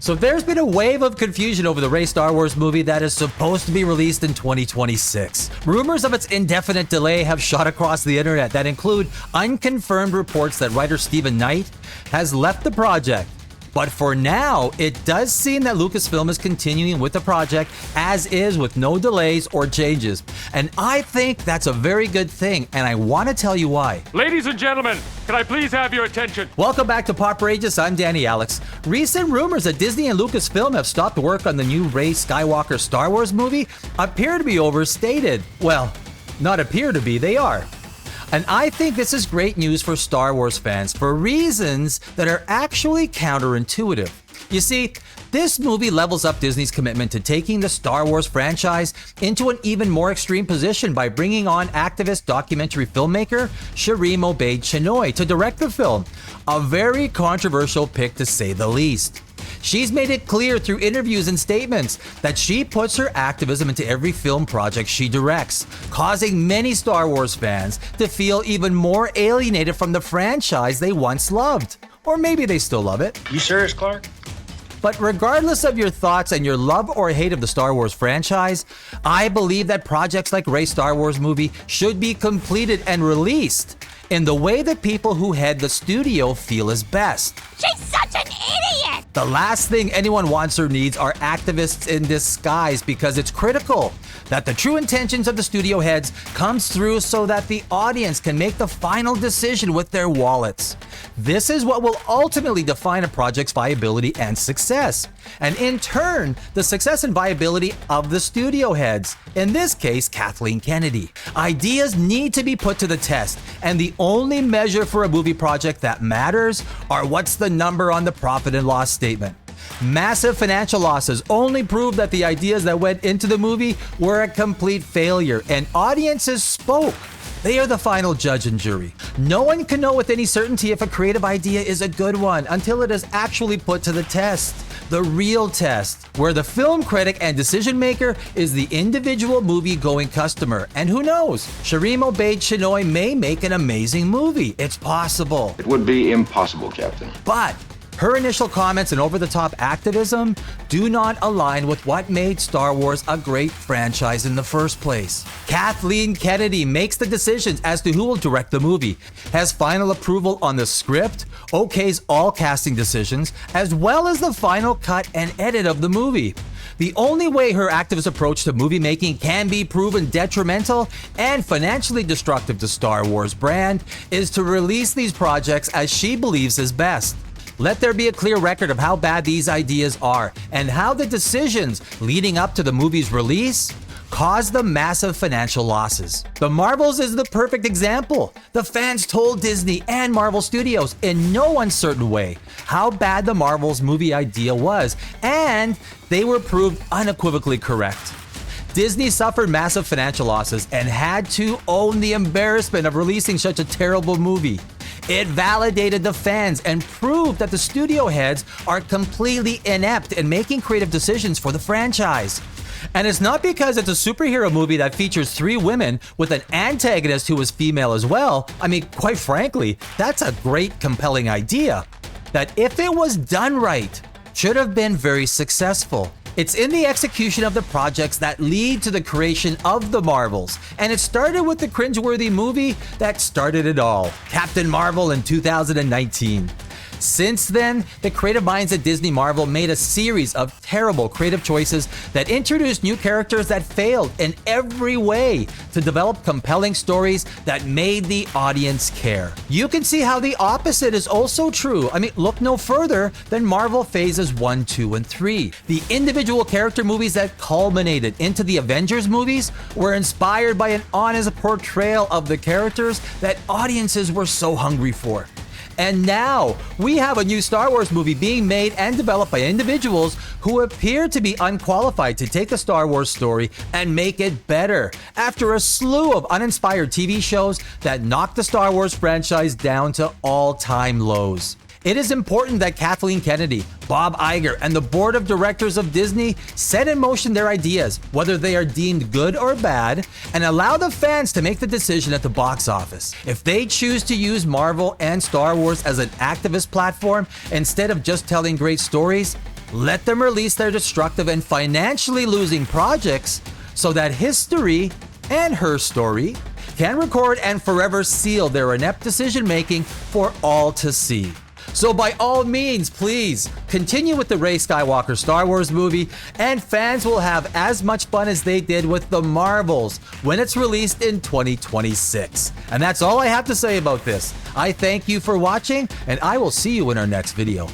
So there's been a wave of confusion over the Rey Star Wars movie that is supposed to be released in 2026. Rumors of its indefinite delay have shot across the internet that include unconfirmed reports that writer Stephen Knight has left the project. But for now, it does seem that Lucasfilm is continuing with the project as is with no delays or changes. And I think that's a very good thing, and I want to tell you why. Ladies and gentlemen, can I please have your attention? Welcome back to Poprageous. I'm Danny Alex. Recent rumors that Disney and Lucasfilm have stopped work on the new Rey Skywalker Star Wars movie appear to be overstated. Well, not appear to be, they are. And I think this is great news for Star Wars fans for reasons that are actually counterintuitive. You see, this movie levels up Disney's commitment to taking the Star Wars franchise into an even more extreme position by bringing on activist documentary filmmaker Sharmeen Obaid Chinoy to direct the film, a very controversial pick to say the least. She's made it clear through interviews and statements that she puts her activism into every film project she directs, causing many Star Wars fans to feel even more alienated from the franchise they once loved. Or maybe they still love it. You serious, Clark? But regardless of your thoughts and your love or hate of the Star Wars franchise, I believe that projects like Rey Star Wars movie should be completed and released in the way that people who head the studio feel is best. She's such an idiot! The last thing anyone wants or needs are activists in disguise, because it's critical that the true intentions of the studio heads comes through so that the audience can make the final decision with their wallets. This is what will ultimately define a project's viability and success, and in turn, the success and viability of the studio heads, in this case, Kathleen Kennedy. Ideas need to be put to the test, and the only measure for a movie project that matters are what's the number on the profit and loss statement. Massive financial losses only prove that the ideas that went into the movie were a complete failure, and audiences spoke. They are the final judge and jury. No one can know with any certainty if a creative idea is a good one until it is actually put to the test. The real test, where the film critic and decision maker is the individual movie-going customer. And who knows, Sharmeen Obaid Chinoy may make an amazing movie. It's possible. It would be impossible, Captain. But her initial comments and over-the-top activism do not align with what made Star Wars a great franchise in the first place. Kathleen Kennedy makes the decisions as to who will direct the movie, has final approval on the script, okays all casting decisions, as well as the final cut and edit of the movie. The only way her activist approach to movie making can be proven detrimental and financially destructive to Star Wars brand is to release these projects as she believes is best. Let there be a clear record of how bad these ideas are and how the decisions leading up to the movie's release caused the massive financial losses. The Marvels is the perfect example. The fans told Disney and Marvel Studios in no uncertain way how bad the Marvels movie idea was, and they were proved unequivocally correct. Disney suffered massive financial losses and had to own the embarrassment of releasing such a terrible movie. It validated the fans and proved that the studio heads are completely inept in making creative decisions for the franchise. And it's not because it's a superhero movie that features 3 women with an antagonist who is female as well. I mean, quite frankly, that's a great, compelling idea that, if it was done right, should have been very successful. It's in the execution of the projects that lead to the creation of the Marvels, and it started with the cringeworthy movie that started it all, Captain Marvel in 2019. Since then, the creative minds at Disney Marvel made a series of terrible creative choices that introduced new characters that failed in every way to develop compelling stories that made the audience care. You can see how the opposite is also true. I mean, look no further than Marvel Phases 1, 2, and 3. The individual character movies that culminated into the Avengers movies were inspired by an honest portrayal of the characters that audiences were so hungry for. And now, we have a new Star Wars movie being made and developed by individuals who appear to be unqualified to take the Star Wars story and make it better, after a slew of uninspired TV shows that knocked the Star Wars franchise down to all-time lows. It is important that Kathleen Kennedy, Bob Iger, and the board of directors of Disney set in motion their ideas, whether they are deemed good or bad, and allow the fans to make the decision at the box office. If they choose to use Marvel and Star Wars as an activist platform instead of just telling great stories, Let them release their destructive and financially losing projects so that history and her story can record and forever seal their inept decision-making for all to see. So by all means, please continue with the Rey Skywalker Star Wars movie, and fans will have as much fun as they did with The Marvels when it's released in 2026. And that's all I have to say about this. I thank you for watching, and I will see you in our next video.